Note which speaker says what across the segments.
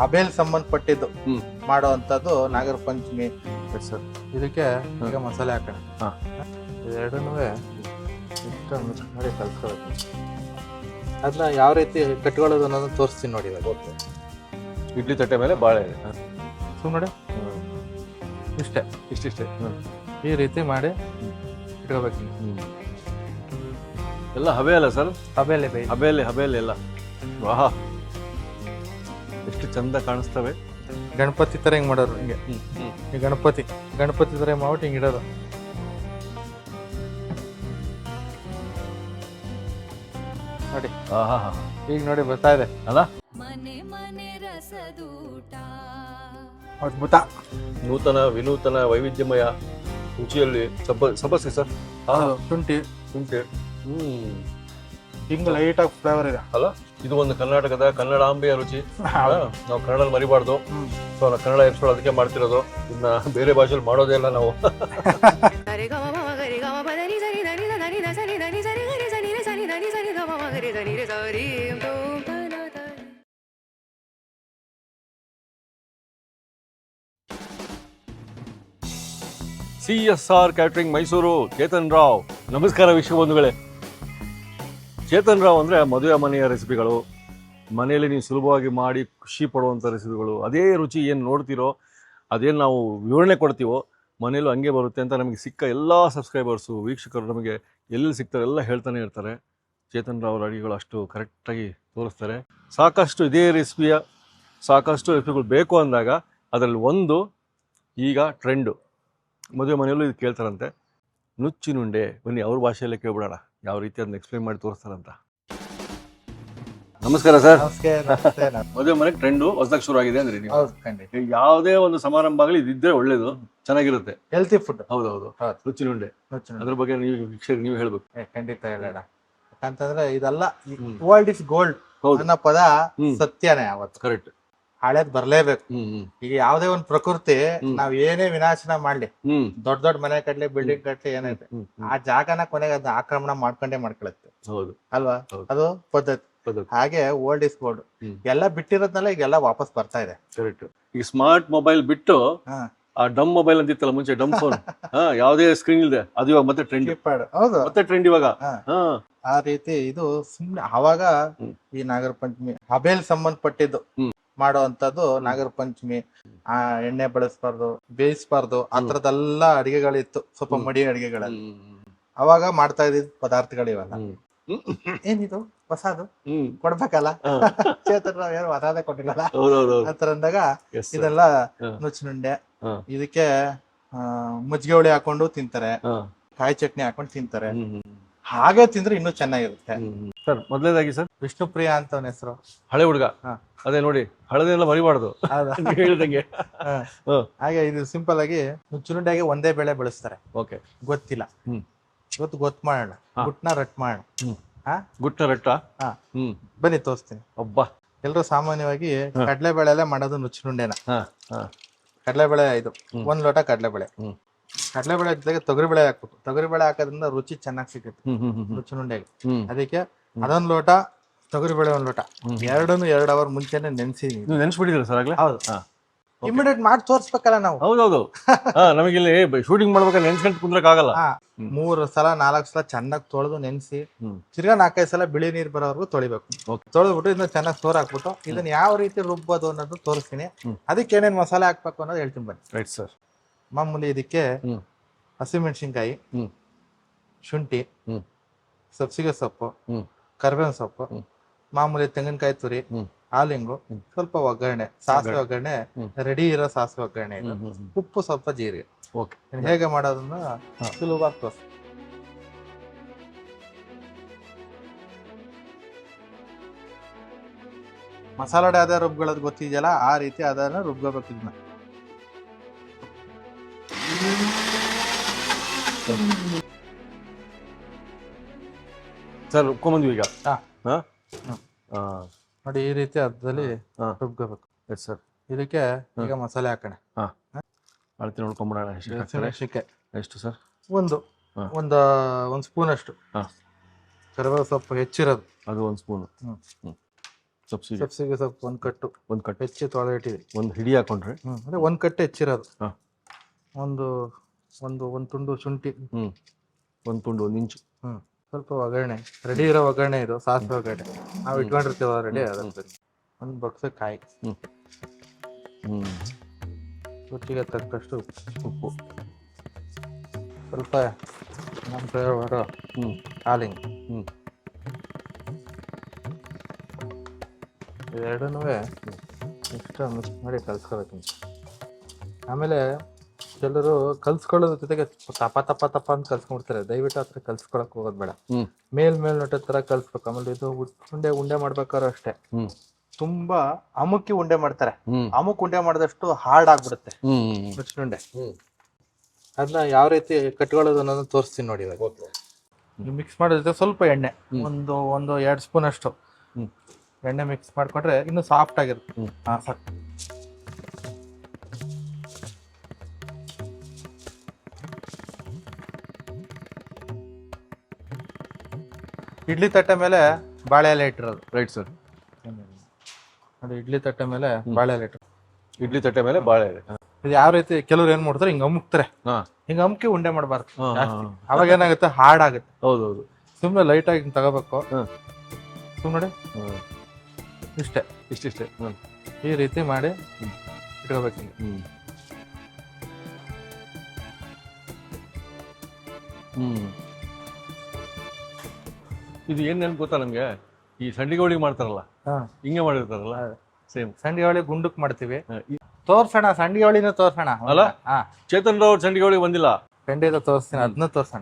Speaker 1: ಹಬೇಲ್ ಸಂಬಂಧಪಟ್ಟಿದ್ದು
Speaker 2: ಹ್ಮ್
Speaker 1: ಮಾಡುವಂತದ್ದು ನಾಗರ ಪಂಚಮಿ.
Speaker 2: ಸರ್
Speaker 1: ಇದಕ್ಕೆ ಈಗ ಮಸಾಲೆ ಹಾಕೋಣ.
Speaker 2: ಹಾ
Speaker 1: ಎರಡನ್ನೂ ಮಿಕ್ಸ್ ಮಾಡಿ ಕಲ್ಸ್ಕೊಳ್ಬೇಕು. ಅದನ್ನ ಯಾವ ರೀತಿ ಕಟ್ಕೊಳ್ಳೋದು ಅನ್ನೋದನ್ನ ತೋರಿಸ್ತೀನಿ ನೋಡಿ ಇವಾಗ.
Speaker 2: ಇಡ್ಲಿ ತಟ್ಟೆ ಮೇಲೆ ಬಾಳೆ
Speaker 1: ಸುಮ್ಮನೆ ಇಷ್ಟೇ
Speaker 2: ಇಷ್ಟಿಷ್ಟೇ.
Speaker 1: ಈ ರೀತಿ ಮಾಡಿ ಇಟ್ಕೋಬೇಕು.
Speaker 2: ಎಲ್ಲ ಹಬೆ ಅಲ್ಲ ಸರ್?
Speaker 1: ಹಬೇಲೆ ಬೈ
Speaker 2: ಹಬೇಲೆ ಎಲ್ಲ. ವಾಹ, ಎಷ್ಟು ಚಂದ ಕಾಣಿಸ್ತವೆ.
Speaker 1: ಗಣಪತಿ ತರ ಹಿಂಗ್ ಮಾಡೋರು. ಹಿಂಗೆ ಈ ಗಣಪತಿ ತರ ಮಾಡ್ಬಿಟ್ಟು ಹಿಂಗ್ ಇಡೋದು. ನೋಡಿ ಈಗ ನೋಡಿ ಬರ್ತಾ ಇದೆ
Speaker 2: ಅಲ್ಲ?
Speaker 1: ಅದ್ಭುತ.
Speaker 2: ನೂತನ ವಿನೂತನ ವೈವಿಧ್ಯಮಯ ರುಚಿಯಲ್ಲಿ ಸಬ್ಬಸ್ಗೆ ಸರ್.
Speaker 1: ಶುಂಠಿ ಹಿಂಗ್ ಲೈಟ್ ಆಗಿ ಫ್ಲೇವರ್ ಇದೆ
Speaker 2: ಅಲ್ಲ? ಇದು ಒಂದು ಕರ್ನಾಟಕದ ಕನ್ನಡಾಂಬೆಯ ರುಚಿ. ನಾವು ಕನ್ನಡ ಮರಿಬಾರ್ದು. ಸೊ ನಾವು ಕನ್ನಡ ಎಪಿಸೋಡ್ ಅದಕ್ಕೆ ಮಾಡ್ತಿರೋದು. ಇನ್ನ ಬೇರೆ ಭಾಷೆಯಲ್ಲಿ ಮಾಡೋದೇ ಇಲ್ಲ ನಾವು. CSR catering Mysuru, Chetan Rao. ನಮಸ್ಕಾರ ವೀಕ್ಷಕ ಬಂಧುಗಳೇ. ಚೇತನ್ ರಾವ್ ಅಂದರೆ ಮದುವೆ ಮನೆಯ ರೆಸಿಪಿಗಳು, ಮನೆಯಲ್ಲಿ ನೀವು ಸುಲಭವಾಗಿ ಮಾಡಿ ಖುಷಿ ಪಡುವಂಥ ರೆಸಿಪಿಗಳು, ಅದೇ ರುಚಿ ಏನು ನೋಡ್ತೀರೋ, ಅದೇನು ನಾವು ವಿವರಣೆ ಕೊಡ್ತೀವೋ ಮನೇಲೂ ಹಂಗೆ ಬರುತ್ತೆ ಅಂತ ನಮಗೆ ಸಿಕ್ಕ ಎಲ್ಲ ಸಬ್ಸ್ಕ್ರೈಬರ್ಸು, ವೀಕ್ಷಕರು ನಮಗೆ ಎಲ್ಲಿ ಸಿಗ್ತಾರೆ ಎಲ್ಲ ಹೇಳ್ತಾನೆ ಇರ್ತಾರೆ. ಚೇತನ್ ರಾವ್ ಅಡುಗೆಗಳು ಅಷ್ಟು ಕರೆಕ್ಟಾಗಿ ತೋರಿಸ್ತಾರೆ. ಸಾಕಷ್ಟು ಇದೇ ರೆಸಿಪಿಯ ಸಾಕಷ್ಟು ರೆಸಿಪಿಗಳು ಬೇಕು ಅಂದಾಗ ಅದರಲ್ಲಿ ಒಂದು ಈಗ ಟ್ರೆಂಡು, ಮದುವೆ ಮನೆಯಲ್ಲೂ ಇದು ಕೇಳ್ತಾರಂತೆ, ನುಚ್ಚಿನುಂಡೆ. ಬನ್ನಿ ಅವ್ರ ಭಾಷೆಯಲ್ಲೇ ಕೇಳ್ಬಿಡೋಣ ಯಾವ ರೀತಿ ಅದನ್ನ ಎಕ್ಸ್ಪ್ಲೇನ್ ಮಾಡಿ ತೋರಿಸ್ತಾರಂತ. ನಮಸ್ಕಾರ ಸರ್. ಮದುವೆ ಮನೆಗೆ ಟ್ರೆಂಡು ಹೊಸದಾಗಿ ಶುರು ಆಗಿದೆ ಅಂದ್ರೆ ನೀವು ಯಾವುದೇ ಒಂದು ಸಮಾರಂಭ ಆಗಲಿ ಇದಿದ್ರೆ ಒಳ್ಳೇದು, ಚೆನ್ನಾಗಿರುತ್ತೆ.
Speaker 1: Healthy food.
Speaker 2: ಹೌದೌದು. ನುಚ್ಚಿನುಂಡೆ ಅದ್ರ ಬಗ್ಗೆ ನೀವು ಹೇಳ್ಬೇಕು.
Speaker 1: ಖಂಡಿತ ಹೇಳೋಣ. ಯಾಕಂತಂದ್ರೆ ಇದೆಲ್ಲ ವರ್ಲ್ಡ್ ಇಸ್ ಗೋಲ್ಡ್ ಅನ್ನೋ ಪದ ಸತ್ಯನೇ. ಅವತ್ತು ಕರೆಕ್ಟ್, ಹಳೇದ್ ಬರ್ಲೇಬೇಕು. ಈಗ ಯಾವ್ದೇ ಒಂದ್ ಪ್ರಕೃತಿ ನಾವ್ ಏನೇ ವಿನಾಶನ ಮಾಡ್ಲಿ, ದೊಡ್ಡ ದೊಡ್ಡ ಮನೆ ಕಟ್ಲಿ, ಬಿಲ್ಡಿಂಗ್ ಕಟ್ಲಿ, ಏನೈತೆ ಆ ಜಾಗನ ಕೊನೆಗೆ ಅದನ್ನ ಆಕ್ರಮಣ ಮಾಡ್ಕೊಳತ್ತೆ. ಹೌದು ಅಲ್ವಾ? ಅದು ಪದ್ಧತಿ. ಹಾಗೆ ಓಲ್ಡ್ ಇಸ್ ಗೋಲ್ಡ್. ಎಲ್ಲ ಬಿಟ್ಟಿರೋದ್ನಲ್ಲ ಈಗೆಲ್ಲ ವಾಪಸ್ ಬರ್ತಾ ಇದೆ. ಕರೆಕ್ಟ್.
Speaker 2: ಈಗ ಸ್ಮಾರ್ಟ್ ಮೊಬೈಲ್ ಬಿಟ್ಟು ಆ ಡಮ್ ಮೊಬೈಲ್ ಅಂತಿತ್ತಲ್ಲ ಮುಂಚೆ, ಡಮ್ ಫೋನ್, ಯಾವ್ದೇ ಸ್ಕ್ರೀನ್ ಇಲ್ಲದೆ, ಅದು ಇವಾಗ ಮತ್ತೆ ಟ್ರೆಂಡ್.
Speaker 1: ಹೌದು, ಮತ್ತೆ
Speaker 2: ಟ್ರೆಂಡ್ ಇವಾಗ.
Speaker 1: ಆ ರೀತಿ ಇದು ಸುಮ್ನೆ ಅವಾಗ ಈ ನಾಗರ ಪಂಚಮಿ ಹಬೇಲ್ ಸಂಬಂಧಪಟ್ಟಿದ್ದು ಮಾಡುವಂತದ್ದು ನಾಗರ ಪಂಚಮಿ. ಆ ಎಣ್ಣೆ ಬಳಸಬಾರ್ದು, ಬೇಯಿಸಬಾರ್ದು, ಆ ತರದೆಲ್ಲ ಅಡಿಗೆಗಳಿತ್ತು. ಸ್ವಲ್ಪ ಮಡಿ ಅಡಿಗೆಗಳಲ್ಲಿ ಅವಾಗ ಮಾಡ್ತಾ ಇದ್ದಿದ್ ಪದಾರ್ಥಗಳು ಇವೆಲ್ಲ. ಏನಿದು ಹೊಸದು ಕೊಡ್ಬೇಕಲ್ಲ, ಚೇತನ್ ರಾವ್ ಏನು ಹೊಸದೇ ಕೊಟ್ಟಿಲ್ಲ ಆತರ ಅಂದಾಗ ಇದೆಲ್ಲ ನುಚ್ಚಿನುಂಡೆ. ಇದಕ್ಕೆ ಮಜ್ಜಿಗೆ ಹುಳಿ ಹಾಕೊಂಡು ತಿಂತಾರೆ, ಕಾಯಿ ಚಟ್ನಿ ಹಾಕೊಂಡು ತಿಂತಾರೆ. ಹಾಗೆ ತಿಂದ್ರೆ ಇನ್ನೂ ಚೆನ್ನಾಗಿರುತ್ತೆ.
Speaker 2: ಸರ್ ಮೊದಲನೇದಾಗಿ ಸರ್,
Speaker 1: ವಿಷ್ಣುಪ್ರಿಯ ಅಂತ ಅವನ ಹೆಸರು, ಹಳೆ ಹುಡುಗ.
Speaker 2: ಅದೇ ನೋಡಿ, ಹಳದೆಲ್ಲ ಮರಿಬಾರ್ದು ಹೇಳಿದಂಗೆ.
Speaker 1: ಹಾಗೆ ಇದು ಸಿಂಪಲ್ ಆಗಿ ನುಚ್ಚಿನುಂಡೆಗೆ ಒಂದೇ ಬೆಳೆ ಬೆಳೆಸ್ತಾರೆ. ಓಕೆ, ಗೊತ್ತಿಲ್ಲ, ಇವತ್ತು ಗೊತ್ತು ಮಾಡೋಣ. ಗುಟ್ನ ರಟ್ ಮಾಡೋಣ.
Speaker 2: ಗುಟ್ನ ರಟ್ಟ.
Speaker 1: ಬನ್ನಿ ತೋರಿಸ್ತೀನಿ.
Speaker 2: ಒಬ್ಬ
Speaker 1: ಎಲ್ರು ಸಾಮಾನ್ಯವಾಗಿ ಕಡಲೆಬೇಳೆ ಮಾಡೋದು ನುಚ್ಚಿನುಂಡೆನ. ಕಡಲೆಬೇಳೆ ಇದು 1 ಲೋಟ ಕಡಲೆಬೇಳೆ. ಕಡಲೆಬೇಳೆ ಜೊತೆಗೆ ತೊಗರಿಬೇಳೆ ಹಾಕ್ಬೇಕು. ತೊಗರಿಬೇಳೆ ಹಾಕೋದ್ರಿಂದ ರುಚಿ ಚೆನ್ನಾಗಿ ಸಿಗುತ್ತೆ ನುಚ್ಚಿನುಂಡೆಗೆ. ಅದಕ್ಕೆ ಅದೊಂದು ಲೋಟ ತೊಗರಿಬೇಳೆ, 1 ಲೋಟ, ಎರಡನ್ನು 2 ಅವರ್ ಮುಂಚೆನೆ
Speaker 2: ನೆನ್ಸ್ಬಿಟ್ಟಿದ್ರು ಸರ್ ಆಗ್ಲೇ?
Speaker 1: ಹೌದು. ಇಮಿಡಿಯೇಟ್ ಮಾಡಿ ತೋರ್ಸ್ಬೇಕಲ್ಲ ನಾವು.
Speaker 2: ಹೌದೌದು. ನಮಗೆ ಇಲ್ಲಿ ಶೂಟಿಂಗ್ ಮಾಡ್ಬೇಕಾದ್ರೆ ನೆನ್ಸ್ಕೊಂಡ್ ಕುಂದ್ರಕ್ ಆಗಲ್ಲ.
Speaker 1: 3 ಸಲ 4 ಸಲ ಚೆನ್ನಾಗಿ ತೊಳೆದು ನೆನ್ಸಿ, ತಿರ್ಗಾ 4-5 ಸಲ ಬಿಳಿ ನೀರ್ ಬರೋವರೆಗೂ ತೊಳಿಬೇಕು. ತೊಳೆದ್ಬಿಟ್ಟು ಇದನ್ನ ಚೆನ್ನಾಗಿ ಸೋರ್ ಹಾಕ್ಬಿಟ್ಟು ಇದನ್ನ ಯಾವ ರೀತಿ ರುಬ್ಬೋದು ಅನ್ನೋದು ತೋರಿಸ್ತೀನಿ. ಅದಕ್ಕೆ ಏನೇನ್ ಮಸಾಲೆ ಹಾಕ್ಬೇಕು ಅನ್ನೋದು ಹೇಳ್ತೀನಿ ಬನ್ನಿ.
Speaker 2: Right sir.
Speaker 1: ಮಾಮೂಲಿ ಇದಕ್ಕೆ ಹಸಿಮೆಣಸಿನ್ಕಾಯಿ, ಶುಂಠಿ, ಸಬ್ಸಿಗೆ ಸೊಪ್ಪು, ಕರಿಬೇವಿನ ಸೊಪ್ಪು, ಮಾಮೂಲಿ ತೆಂಗಿನಕಾಯಿ ತುರಿ, ಹಾಲಿಂಗು, ಸ್ವಲ್ಪ ಒಗ್ಗರಣೆ, ಸಾಸಿವೆ ಒಗ್ಗರಣೆ, ರೆಡಿ ಇರೋ ಸಾಸಿವೆ ಒಗ್ಗರಣೆ, ಉಪ್ಪು, ಸ್ವಲ್ಪ ಜೀರಿಗೆ. ಓಕೆ, ಹೇಗೆ ಮಾಡೋದನ್ನ ಸುಲಭವಾಗಿ ತೋರಿಸ್ತೀನಿ. ಮಸಾಲೆ ಅದೇ ರುಬ್ಕೊಳ್ಳೋದು ಗೊತ್ತಿದೆಯಲ್ಲ, ಆ ರೀತಿ ಅದನ್ನ ರುಬ್ಕೋಬೇಕು. ಇದನ್ನ
Speaker 2: ಸರ್ ರುಬ್ಕೊಂಬಂದ್ವಿ ಈಗ.
Speaker 1: ನೋಡಿ, ಈ ರೀತಿ ಅರ್ಧದಲ್ಲಿ ರುಬ್ಕೋಬೇಕು. Yes sir. ಇದಕ್ಕೆ ಈಗ ಮಸಾಲೆ ಹಾಕೋಣ.
Speaker 2: ಅಳತೆ ನೋಡ್ಕೊಂಬಿಡೋಣ. ಎಷ್ಟು ಸರ್? ಒಂದು
Speaker 1: ಸ್ಪೂನ್ ಅಷ್ಟು ಕರಿಬೇವು ಸೊಪ್ಪು ಹೆಚ್ಚಿರೋದು,
Speaker 2: ಅದು 1 ಸ್ಪೂನ್.
Speaker 1: ಸಬ್ಸಿಗೆ ಸ್ವಲ್ಪ
Speaker 2: ಒಂದು ಕಟ್ಟು
Speaker 1: ಹೆಚ್ಚು ತೊಳೆದಿಟ್ಟಿದೆ.
Speaker 2: ಒಂದು ಹಿಡಿ ಹಾಕೊಂಡ್ರೆ
Speaker 1: ಅದೇ ಒಂದು ಕಟ್ಟು ಹೆಚ್ಚಿರೋದು.
Speaker 2: ಹಾಂ,
Speaker 1: ಒಂದು ತುಂಡು ಶುಂಠಿ,
Speaker 2: ಒಂದು ತುಂಡು, 1 ಇಂಚು.
Speaker 1: ಸ್ವಲ್ಪ ಒಗ್ಗರಣೆ, ರೆಡಿ ಇರೋ ಒಗ್ಗರಣೆ ಇದು ಸಾಸಿವೆ ಒಗ್ಗರಣೆ ನಾವು ಇಟ್ಕೊಂಡಿರ್ತೀವ ರೆಡಿ. ಒಂದು ಬಕ್ಸ ಕಾಯಿ, ರುಚಿಗೆ ತಕ್ಕಷ್ಟು ಉಪ್ಪು, ಸ್ವಲ್ಪ ನಮ್ಮ ಫ್ಲೇವರ್ ಹಾಲಿಂಗ್, ಎರಡನ್ನೂ ಎಕ್ಸ್ಟ್ರಾ ಮಿಕ್ಸ್ ಮಾಡಿ ಕಲ್ಸ್ಕೋಬೇಕು. ಆಮೇಲೆ ಕೆಲವರು ಕಲ್ಸ್ಕೊಳ್ಳೋದ್ರ ಜೊತೆಗೆ ತಪ್ಪ ಅಂತ ಕಲ್ಸ್ಕೊಂಡ್ಬಿಡ್ತಾರೆ. ದಯವಿಟ್ಟು ಆ ಥರ ಕಲ್ಸ್ಕೊಳಕ್ ಹೋಗೋದು ಬೇಡ. ಮೇಲ್ ನೋಟೋ ಥರ ಕಲ್ಸ್ಬೇಕು. ಆಮೇಲೆ ಇದು ಉಂಡೆ ಮಾಡ್ಬೇಕಾದ್ರೂ ಅಷ್ಟೇ, ತುಂಬಾ ಅಮುಕ್ಕಿ ಉಂಡೆ ಮಾಡ್ತಾರೆ. ಅಮುಕ್ ಉಂಡೆ ಮಾಡಿದಷ್ಟು ಹಾರ್ಡ್ ಆಗ್ಬಿಡುತ್ತೆ ಉಂಡೆ. ಅದನ್ನ ಯಾವ ರೀತಿ ಕಟ್ಕೊಳ್ಳೋದು ಅನ್ನೋದನ್ನ ತೋರಿಸ್ತೀನಿ ನೋಡಿ. ಇವಾಗ ಮಿಕ್ಸ್ ಮಾಡೋದ್ರ ಸ್ವಲ್ಪ ಎಣ್ಣೆ, ಒಂದು 2 ಸ್ಪೂನ್ ಅಷ್ಟು ಎಣ್ಣೆ ಮಿಕ್ಸ್ ಮಾಡ್ಕೊಂಡ್ರೆ ಇನ್ನು ಸಾಫ್ಟ್ ಆಗಿರುತ್ತೆ. ಸಾಕು. ಇಡ್ಲಿ ತಟ್ಟೆ ಮೇಲೆ ಬಾಳೆ ಎಲೆ ಇಟ್ಟಿರೋದು.
Speaker 2: Right sir.
Speaker 1: ಅದು ಇಡ್ಲಿ ತಟ್ಟೆ ಮೇಲೆ ಬಾಳೆ ಎಲೆ ಇಟ್ಟಿರೋದು.
Speaker 2: ಇಡ್ಲಿ ತಟ್ಟೆ ಮೇಲೆ ಬಾಳೆ ಎಲೆ.
Speaker 1: ಇದು ಯಾವ ರೀತಿ ಕೆಲವ್ರು ಏನ್ ಮಾಡ್ತಾರೆ, ಹಿಂಗ ಅಮುಕ್ತಾರೆ. ಹಿಂಗ ಅಮುಕಿ ಉಂಡೆ ಮಾಡಬಾರ್ದು. ಅವಾಗ ಏನಾಗುತ್ತೆ, ಹಾರ್ಡ್ ಆಗುತ್ತೆ.
Speaker 2: ಹೌದೌದು.
Speaker 1: ಸುಮ್ಮನೆ ಲೈಟ್ ಆಗಿ ಹಿಂಗ್ ತಗೋಬೇಕು. ಸುಮ್ಮನೆ ಇಷ್ಟೇ ಈ ರೀತಿ ಮಾಡಿ ಇಟ್ಕೋಬೇಕು.
Speaker 2: ಇದು ಏನ್ ನೆನ್ಪು ಗೊತ್ತಾ ನಮ್ಗೆ, ಈ ಸಂಡಿಗೆ ಹೋಳಿಗೆ ಮಾಡ್ತಾರಲ್ಲ, ಹಿಂಗೆ ಮಾಡಿರ್ತಾರಲ್ಲ, ಸೇಮ್
Speaker 1: ಸಂಡಿಗೆ ಹೋಳಿಗೆ ಗುಂಡಕ್ ಮಾಡ್ತೀವಿ. ತೋರ್ಸೋಣ, ಸಂಡಿಗೆ ಹೋಳಿನ ತೋರ್ಸೋಣ
Speaker 2: ಅಲ್ಲ. ಚೇತನ್ ರಾವ್ ಸಂಡಿಗೆ ಹೋಳಿಗೆ ಬಂದಿಲ್ಲ,
Speaker 1: ಖಂಡಿತ ತೋರಿಸ್ತೀನಿ. ಅದನ್ನ ತೋರ್ಸೋಣ.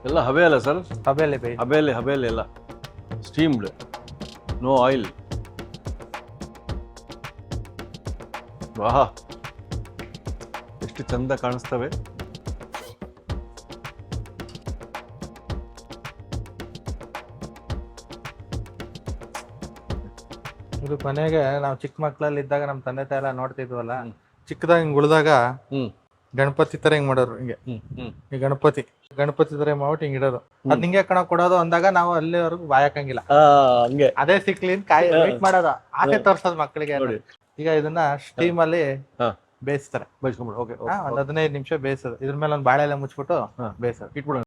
Speaker 2: ಎಲ್ಲ ಹಬೆ ಅಲ್ಲ ಸರ್? ಹಬೇಲೆ ಎಲ್ಲ ಸ್ಟೀಮ್ಡ್, ನೋ ಆಯಿಲ್. ವಾಹ್, ಎಷ್ಟು ಚಂದ ಕಾಣಿಸ್ತವೆ.
Speaker 1: ಇದು ಕೊನೆಗೆ ನಾವು ಚಿಕ್ಕ ಮಕ್ಳಲ್ಲಿ ಇದ್ದಾಗ ನಮ್ಮ ತಂದೆ ತಾಯಿ ಎಲ್ಲ ನೋಡ್ತಿದ್ವಲ್ಲ, ಚಿಕ್ಕದಾಗ ಹಿಂಗ್ ಉಳ್ದಾಗ ಗಣಪತಿ ತರ ಹಿಂಗ್ ಮಾಡೋರು. ಹಿಂಗೆ ಈ ಗಣಪತಿ ತರ ಮಾಡ್ಬಿಟ್ಟು ಹಿಂಗ್ ಇಡೋದು. ಅದ್ ನಿಂಗೆ ಕಣ ಕೊಡೋದು ಅಂದಾಗ ನಾವು ಅಲ್ಲಿವರೆಗೂ ಬಾಯಕಂಗಿಲ್ಲ.
Speaker 2: ಹಂಗೆ
Speaker 1: ಅದೇ ಸಿಕ್ಲಿನ್ ಕಾಯಿ ವೇಟ್ ಮಾಡೋದು, ಆಸೆ ತೋರ್ಸೋದು ಮಕ್ಕಳಿಗೆ. ಈಗ ಇದನ್ನ ಸ್ಟೀಮ್ ಅಲ್ಲಿ ಬೇಯಿಸ್ತಾರೆ.
Speaker 2: ಬೈಸ್ಕೊಂಡ್ಬಿಡು. ಓಕೆ,
Speaker 1: ಒಂದ್ 15 ನಿಮಿಷ ಬೇಯಿಸೋದು. ಇದ್ರ ಮೇಲೆ ಒಂದು ಬಾಳೆ ಎಲೆ ಮುಚ್ಬಿಟ್ಟು ಬೇಯಿಸೋದು.
Speaker 2: ಇಟ್ಬಿಡೋಣ.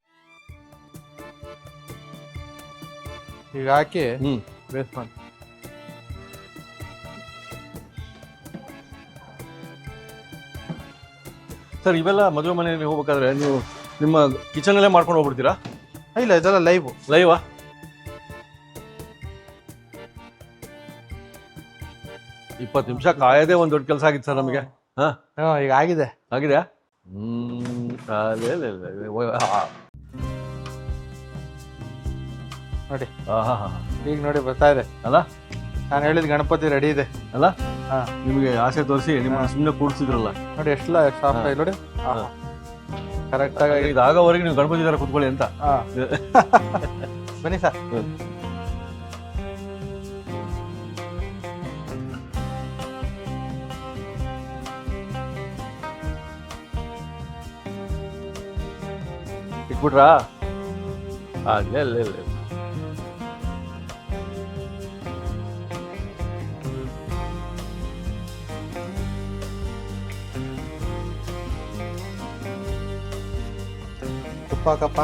Speaker 1: ಈಗ ಹಾಕಿ ಬೇಯಿಸ್ಕೊಂಡು
Speaker 2: ಸರ್, ಇವೆಲ್ಲ ಮದುವೆ ಮನೆಯಲ್ಲಿ ಹೋಗ್ಬೇಕಾದ್ರೆ ನೀವು ನಿಮ್ಮ ಕಿಚನ್ ಅಲ್ಲೇ ಮಾಡ್ಕೊಂಡು ಹೋಗ್ಬಿಡ್ತೀರಾ?
Speaker 1: ಇಲ್ಲ, ಇದೆಲ್ಲ
Speaker 2: ಲೈವಾ? ಇಪ್ಪತ್ತು ನಿಮಿಷ ಕಾಯದೇ ಒಂದ್ ದೊಡ್ಡ ಕೆಲಸ ಆಗಿತ್ತು ಸರ್ ನಮಗೆ.
Speaker 1: ಈಗ ಆಗಿದೆ. ನೋಡಿ, ಈಗ ನೋಡಿ ಬರ್ತಾ ಇದೆ
Speaker 2: ಅಲ್ಲ.
Speaker 1: ನಾನು ಹೇಳಿದ ಗಣಪತಿ ರೆಡಿ ಇದೆ
Speaker 2: ಅಲ್ಲ. ನಿಮಗೆ ಆಸೆ ತೋರಿಸಿ ನಿಮ್ಮನ್ನ ಸುಮ್ಮನೆ ಕೂಡಿಸಿದ್ರಲ್ಲ
Speaker 1: ನೋಡಿ, ಎಷ್ಟು ಸಾಫ್ಟ್ ಆಗಿ ನೋಡಿ. ಕರೆಕ್ಟ್ ಆಗಿ
Speaker 2: ಇದಾಗವರೆಗೆ ನೀವು ಗಣಪತಿ ತರ ಕುತ್ಕೊಳ್ಳಿ ಅಂತ.
Speaker 1: ಬನ್ನಿ ಸರ್.
Speaker 2: ಇಟ್ಬಿಟ್ರಾ? ಅಲ್ಲೇ
Speaker 1: ತುಪ್ಪ ಹಾಕಪ್ಪ.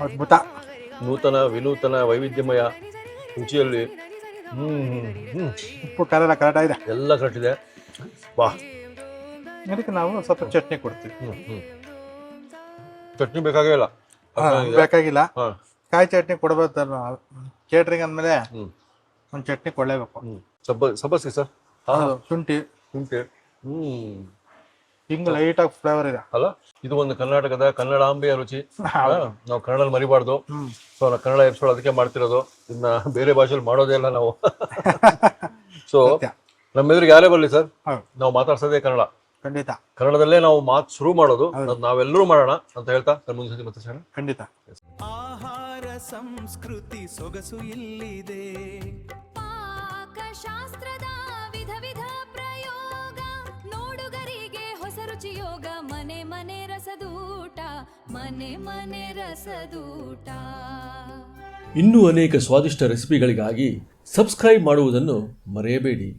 Speaker 1: ಅದ್ಭುತ.
Speaker 2: ನೂತನ ವಿನೂತನ ವೈವಿಧ್ಯಮಯ ರುಚಿಯಲ್ಲಿ
Speaker 1: ಉಪ್ಪು ಖಾರ ಕರೆಕ್ಟ್ ಆಗಿದೆ,
Speaker 2: ಎಲ್ಲ ಕರೆಕ್ಟ್ ಇದೆ. ಬಾ,
Speaker 1: ಅದಕ್ಕೆ ನಾವು ಸ್ವಲ್ಪ ಚಟ್ನಿ ಕೊಡ್ತೀವಿ.
Speaker 2: ಚಟ್ನಿ ಬೇಕಾಗಿಲ್ಲ.
Speaker 1: ಕಾಯಿ ಚಟ್ನಿ ಕೊಡ್ಬೇಕು. ಕೇಟ್ರಿಂಗ್ ಅಂದ್ಮೇಲೆ ಒಂದು ಚಟ್ನಿ ಕೊಡ್ಲೇಬೇಕು.
Speaker 2: ಸಬ್ಬಸ್ಗೆ ಸರ್.
Speaker 1: ಶುಂಠಿ ಹಿಂಗ್ ಲೈಟ್ ಆಗಿ ಫ್ಲೇವರ್ ಇದೆ
Speaker 2: ಅಲ್ಲ. ಇದು ಒಂದು ಕರ್ನಾಟಕದ ಕನ್ನಡಾಂಬೆಯ ರುಚಿ. ನಾವು ಕನ್ನಡ ಮರಿಬಾರ್ದು. ಸೊ ನಾವು ಕನ್ನಡ ಎಪಿಸೋಡ್ ಅದಕ್ಕೆ ಮಾಡ್ತಿರೋದು. ಇನ್ನ ಬೇರೆ ಭಾಷೆಯಲ್ಲಿ ಮಾಡೋದೇ ಇಲ್ಲ ನಾವು. ಸೊ ನಮ್ಮೆದುರಿಗೆ ಯಾರೇ ಬರ್ಲಿ ಸರ್, ನಾವು ಮಾತಾಡ್ಸೋದೇ ಕನ್ನಡ.
Speaker 1: ಖಂಡಿತ
Speaker 2: ಕನ್ನಡದಲ್ಲೇ ನಾವು ಮಾತು ಶುರು ಮಾಡೋದು. ನಾವೆಲ್ಲರೂ ಮಾಡೋಣ ಅಂತ ಹೇಳ್ತಾ ಮುಂದೆ ಮತ್ತೆ
Speaker 1: ಖಂಡಿತ.
Speaker 3: ಆಹಾರ ಸಂಸ್ಕೃತಿ ಸೊಗಸು ಇಲ್ಲಿದೆ.
Speaker 4: ಪಾಕಶಾಸ್ತ್ರದ ವಿಧ ವಿಧ ಪ್ರಯೋಗ, ನೋಡುಗರಿಗೆ ಹೊಸ ರುಚಿಯೋಗ. ಮನೆ ಮನೆ ರಸದೂಟ, ಮನೆ ಮನೆ ರಸದೂಟ.
Speaker 2: ಇನ್ನೂ ಅನೇಕ ಸ್ವಾದಿಷ್ಟ ರೆಸಿಪಿಗಳಿಗಾಗಿ ಸಬ್ಸ್ಕ್ರೈಬ್ ಮಾಡುವುದನ್ನು ಮರೆಯಬೇಡಿ.